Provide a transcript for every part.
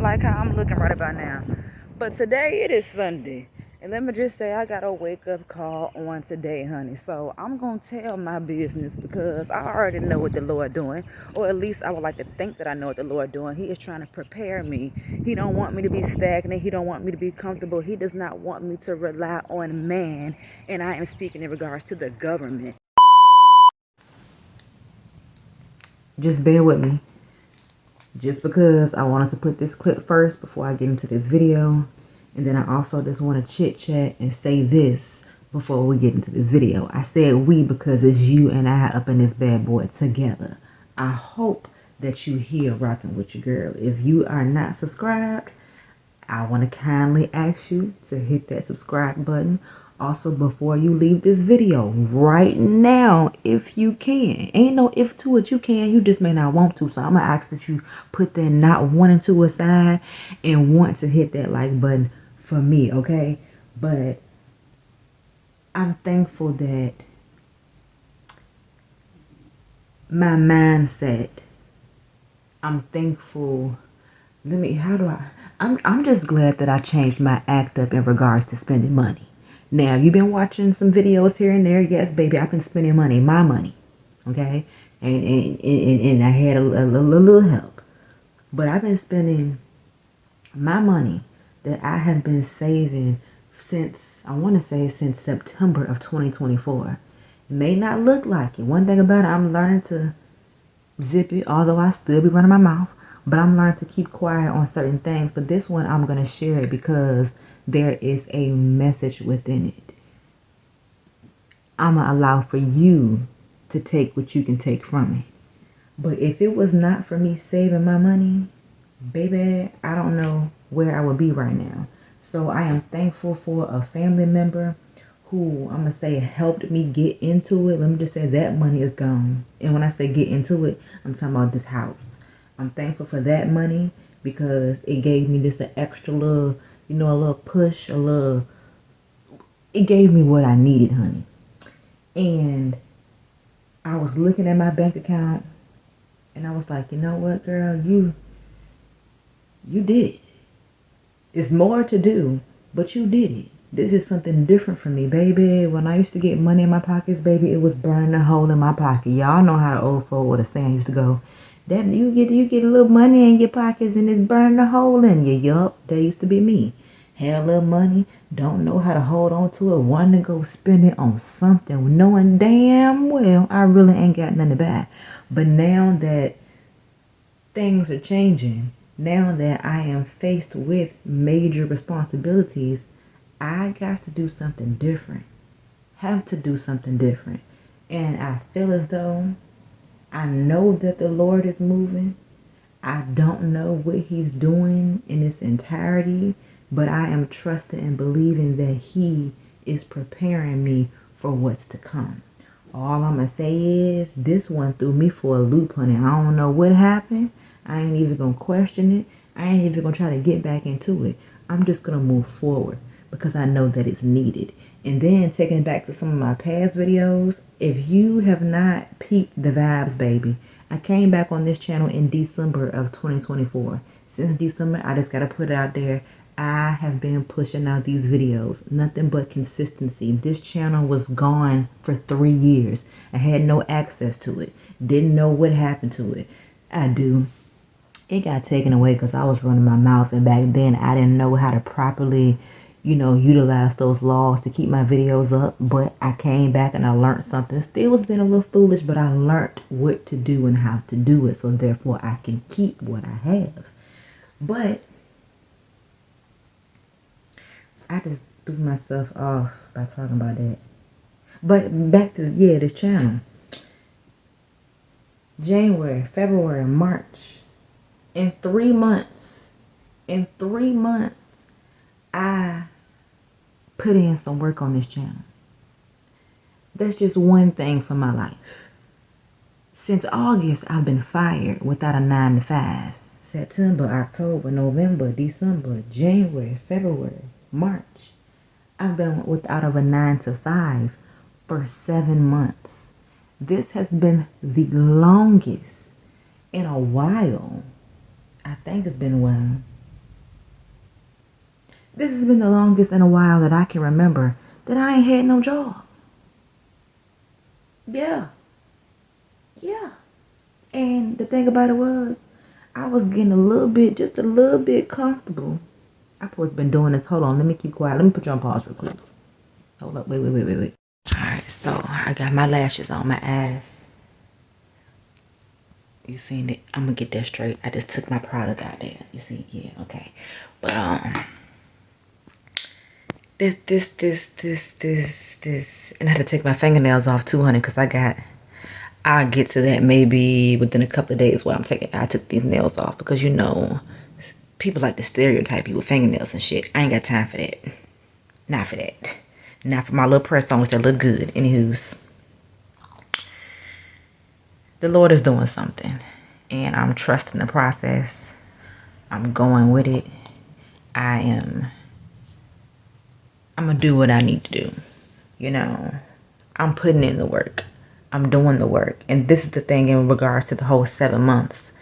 like how I'm looking right about now. But today it is Sunday. And let me just say, I got a wake-up call on today, honey. So I'm going to tell my business because I already know what the Lord doing. Or at least I would like to think that I know what the Lord doing. He is trying to prepare me. He don't want me to be stagnant. He don't want me to be comfortable. He does not want me to rely on man. And I am speaking in regards to the government. Just bear with me. Just because I wanted to put this clip first before I get into this video. And then I also just want to chit chat and say this before we get into this video. I said we because it's you and I up in this bad boy together. I hope that you here rocking with your girl. If you are not subscribed, I want to kindly ask you to hit that subscribe button. Also, before you leave this video, right now, if you can. Ain't no if to it, you can. You just may not want to. So I'm going to ask that you put that not wanting to aside and want to hit that like button for me, okay? But I'm thankful that my mindset, I'm thankful. I'm just glad that I changed my act up in regards to spending money. Now, you've been watching some videos here and there. Yes, baby, I've been spending money, my money, okay? And I had a little help. But I've been spending my money that I have been saving since, I want to say since September of 2024. It may not look like it. One thing about it, I'm learning to zip it, although I still be running my mouth. But I'm learning to keep quiet on certain things. But this one, I'm going to share it because there is a message within it. I'm going to allow for you to take what you can take from it. But if it was not for me saving my money, baby, I don't know where I would be right now. So I am thankful for a family member who, I'm going to say, helped me get into it. Let me just say that money is gone. And when I say get into it, I'm talking about this house. I'm thankful for that money because it gave me just an extra little, a little push, it gave me what I needed, honey. And I was looking at my bank account and I was like, you know what, girl, you did it. It's more to do, but you did it. This is something different for me, baby. When I used to get money in my pockets, baby, it was burning a hole in my pocket. Y'all know how the old folk with a saying used to go. That you get a little money in your pockets and it's burning a hole in you. Yup, that used to be me. Had a little money, don't know how to hold on to it, wanting to go spend it on something, knowing damn well I really ain't got nothing to buy. But now that things are changing, now that I am faced with major responsibilities, I got to do something different. Have to do something different. And I feel as though I know that the Lord is moving. I don't know what he's doing in its entirety, but I am trusting and believing that he is preparing me for what's to come. All I'm going to say is this one threw me for a loop, honey. I don't know what happened. I ain't even going to question it. I ain't even going to try to get back into it. I'm just going to move forward because I know that it's needed. And then taking it back to some of my past videos, if you have not peeped the vibes, baby, I came back on this channel in December of 2024. Since December, I just got to put it out there. I have been pushing out these videos. Nothing but consistency. This channel was gone for 3 years. I had no access to it. Didn't know what happened to it. I do. It got taken away because I was running my mouth. And back then, I didn't know how to properly utilize those laws to keep my videos up. But I came back and I learned something. Still was being a little foolish, but I learned what to do and how to do it. So therefore, I can keep what I have. But I just threw myself off by talking about that. But back to, this channel. January, February, March. In 3 months, I put in some work on this channel. That's just one thing for my life. Since August, I've been fired without a 9 to 5. September, October, November, December, January, February, March. I've been without of a 9 to 5 for 7 months. This has been the longest in a while. I think it's been a while. This has been the longest in a while that I can remember that I ain't had no job. Yeah. Yeah. And the thing about it was, I was getting just a little bit comfortable. I've always been doing this. Hold on, let me keep quiet. Let me put you on pause real quick. Hold up, wait. Alright, so I got my lashes on my eyes. You seen it? I'm gonna get that straight. I just took my product out there. You see? Yeah, okay. But this, and I had to take my fingernails off too, honey, because I'll get to that maybe within a couple of days where I took these nails off because you know, people like to stereotype you with fingernails and shit. I ain't got time for that. Not for that. Not for my little press on, which that look good. Anywho's, the Lord is doing something, and I'm trusting the process. I'm going with it. I'm gonna do what I need to do. You know, I'm putting in the work. I'm doing the work. And this is the thing in regards to the whole 7 months.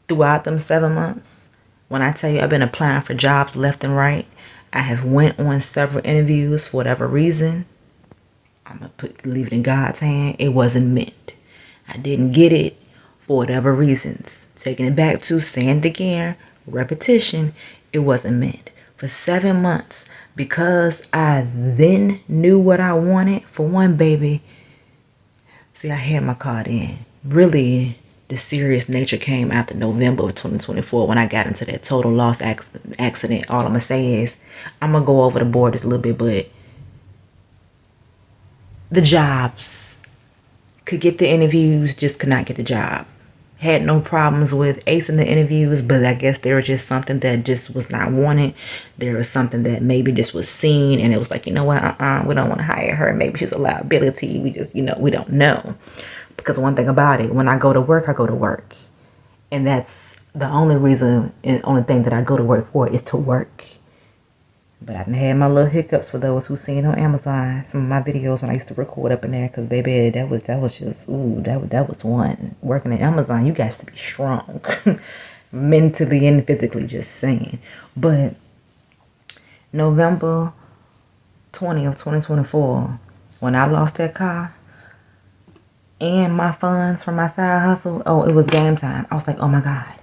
Throughout them 7 months, when I tell you I've been applying for jobs left and right, I have went on several interviews for whatever reason. I'm going to leave it in God's hand. It wasn't meant. I didn't get it for whatever reasons. Taking it back to saying it again, repetition, it wasn't meant. For 7 months, because I then knew what I wanted, for one, baby, see, I had my card in. Really, the serious nature came after November of 2024 when I got into that total loss accident. All I'm going to say is, I'm going to go over the board just a little bit, but the jobs, could get the interviews, just could not get the job. Had no problems with acing the interviews, but I guess there was just something that just was not wanted. There was something that maybe just was seen, and it was like, you know what, we don't want to hire her. Maybe she's a liability. We just, we don't know. Because one thing about it, when I go to work, I go to work. And that's the only reason and only thing that I go to work for is to work. But I done had my little hiccups for those who seen on Amazon. Some of my videos when I used to record up in there. Because, baby, that was just, ooh, that was one. Working at Amazon, you guys to be strong. Mentally and physically, just saying. But November 20th, 2024, when I lost that car and my funds from my side hustle, oh, it was game time. I was like, oh, my God.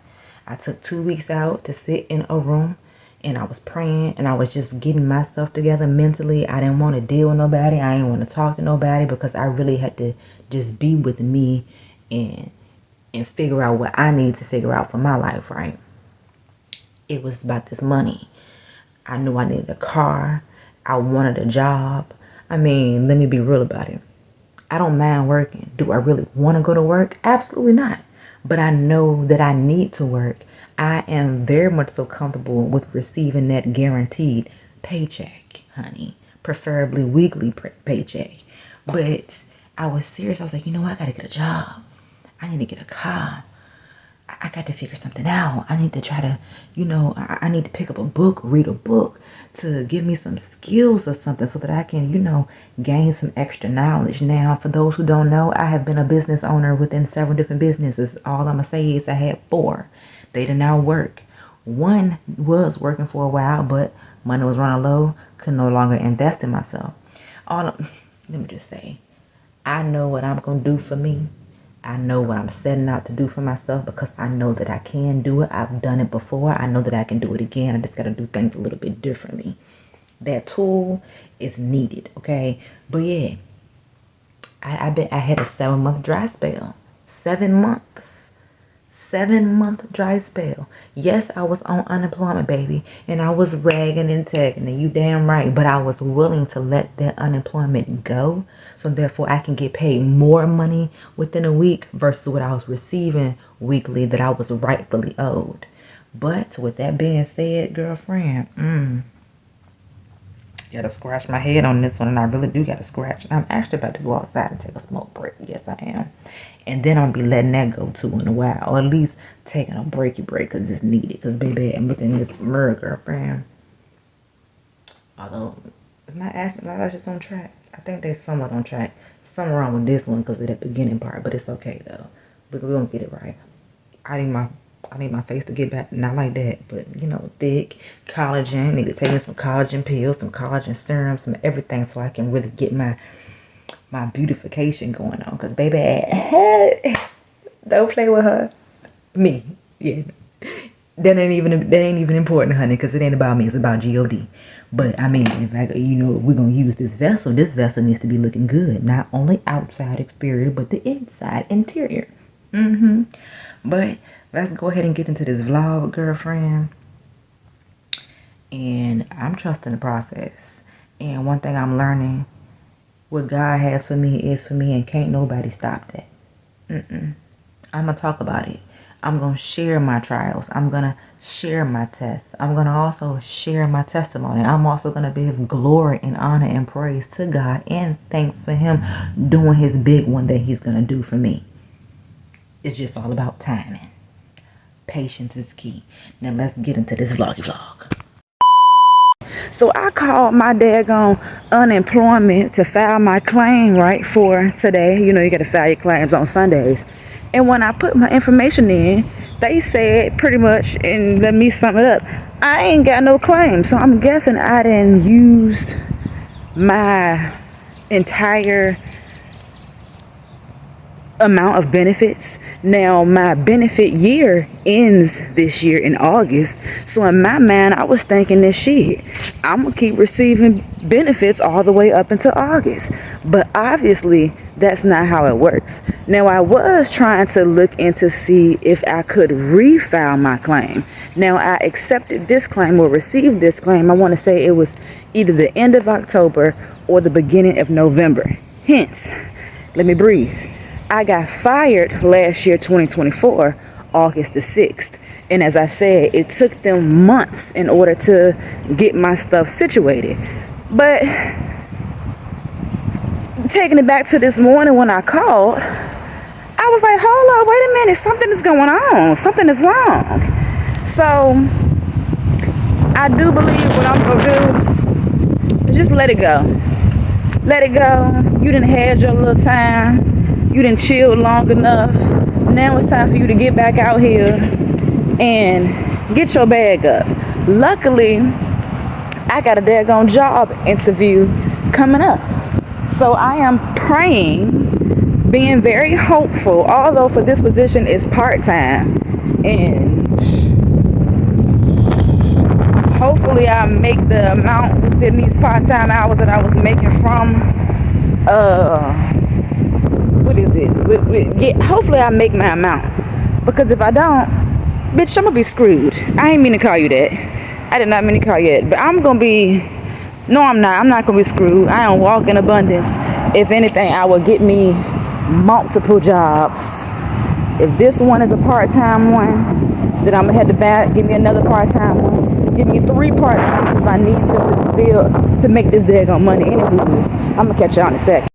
I took 2 weeks out to sit in a room. And I was praying and I was just getting myself together mentally. I didn't want to deal with nobody. I didn't want to talk to nobody because I really had to just be with me and figure out what I need to figure out for my life, right? It was about this money. I knew I needed a car. I wanted a job. I mean, let me be real about it. I don't mind working. Do I really want to go to work? Absolutely not. But I know that I need to work. I am very much so comfortable with receiving that guaranteed paycheck, honey. Preferably weekly paycheck. But I was serious. I was like, you know what? I got to get a job. I need to get a car. I got to figure something out. I need to try to, I need to pick up a book, read a book to give me some skills or something so that I can, gain some extra knowledge. Now, for those who don't know, I have been a business owner within several different businesses. All I'm going to say is I had 4. They did not work. One was working for a while, but money was running low. Could no longer invest in myself. Let me just say, I know what I'm going to do for me. I know what I'm setting out to do for myself because I know that I can do it. I've done it before. I know that I can do it again. I just got to do things a little bit differently. That tool is needed, okay? But yeah, I had a 7-month dry spell. 7 months. 7-month dry spell. Yes, I was on unemployment, baby, and I was ragging and tagging, and you damn right, but I was willing to let that unemployment go, so therefore I can get paid more money within a week versus what I was receiving weekly that I was rightfully owed. But with that being said, girlfriend, gotta scratch my head on this one, and I really do gotta scratch. I'm actually about to go outside and take a smoke break. Yes, I am. And then I'm gonna be letting that go too in a while, or at least taking a breaky break because it's needed. Because baby, I'm looking in this mirror, girlfriend. Although is my eyelashes on track? I think they somewhat on track. Something wrong with this one because of that beginning part, but it's okay though. We're gonna get it right. I need my I need my face to get back, not like that, but you know, thick collagen. Need to take me some collagen pills, some collagen serums, some everything, so I can really get my beautification going on. Cause baby, don't play with her. Me, yeah. That ain't even important, honey, because it ain't about me. It's about God. But I mean, if we're gonna use this vessel needs to be looking good, not only outside exterior, but the inside interior. But let's go ahead and get into this vlog, girlfriend. And I'm trusting the process. And one thing I'm learning, what God has for me is for me, and can't nobody stop that. I'm gonna talk about it. I'm going to share my trials. I'm going to share my tests. I'm going to also share my testimony. I'm also going to give glory and honor and praise to God and thanks for him doing his big one that he's going to do for me. It's just all about timing. Patience is key. Now let's get into this vlog. So I called my daggone unemployment to file my claim right for today. You know, you got to file your claims on Sundays. And when I put my information in, they said pretty much, and let me sum it up, I ain't got no claim. So I'm guessing I didn't use my entire amount of benefits. Now my benefit year ends this year in August, so in my mind I was thinking this shit, I'm gonna keep receiving benefits all the way up until August, but obviously that's not how it works. Now I was trying to look into see if I could refile my claim. Now I accepted this claim or received this claim, I want to say it was either the end of October or the beginning of November. Hence, let me breathe, I got fired last year, 2024, August the 6th. And as I said, it took them months in order to get my stuff situated. But taking it back to this morning when I called, I was like, hold on, wait a minute, something is going on. Something is wrong. So I do believe what I'm going to do is just let it go. Let it go. You done had your little time. You done chilled long enough. Now it's time for you to get back out here and get your bag up. Luckily, I got a daggone job interview coming up. So I am praying, being very hopeful, although for this position is part-time. And hopefully I make the amount within these part-time hours that I was making from hopefully I make my amount, because if I don't, bitch, I'm gonna be screwed. I ain't mean to call you that. I did not mean to call you that, but I'm not gonna be screwed. I don't walk in abundance. If anything, I will get me multiple jobs. If this one is a part-time one, then I'm gonna head to back, give me another part-time one, give me 3 part-times if I need to fulfill, to make this daggone money. Anywho, I'm gonna catch y'all in a sec.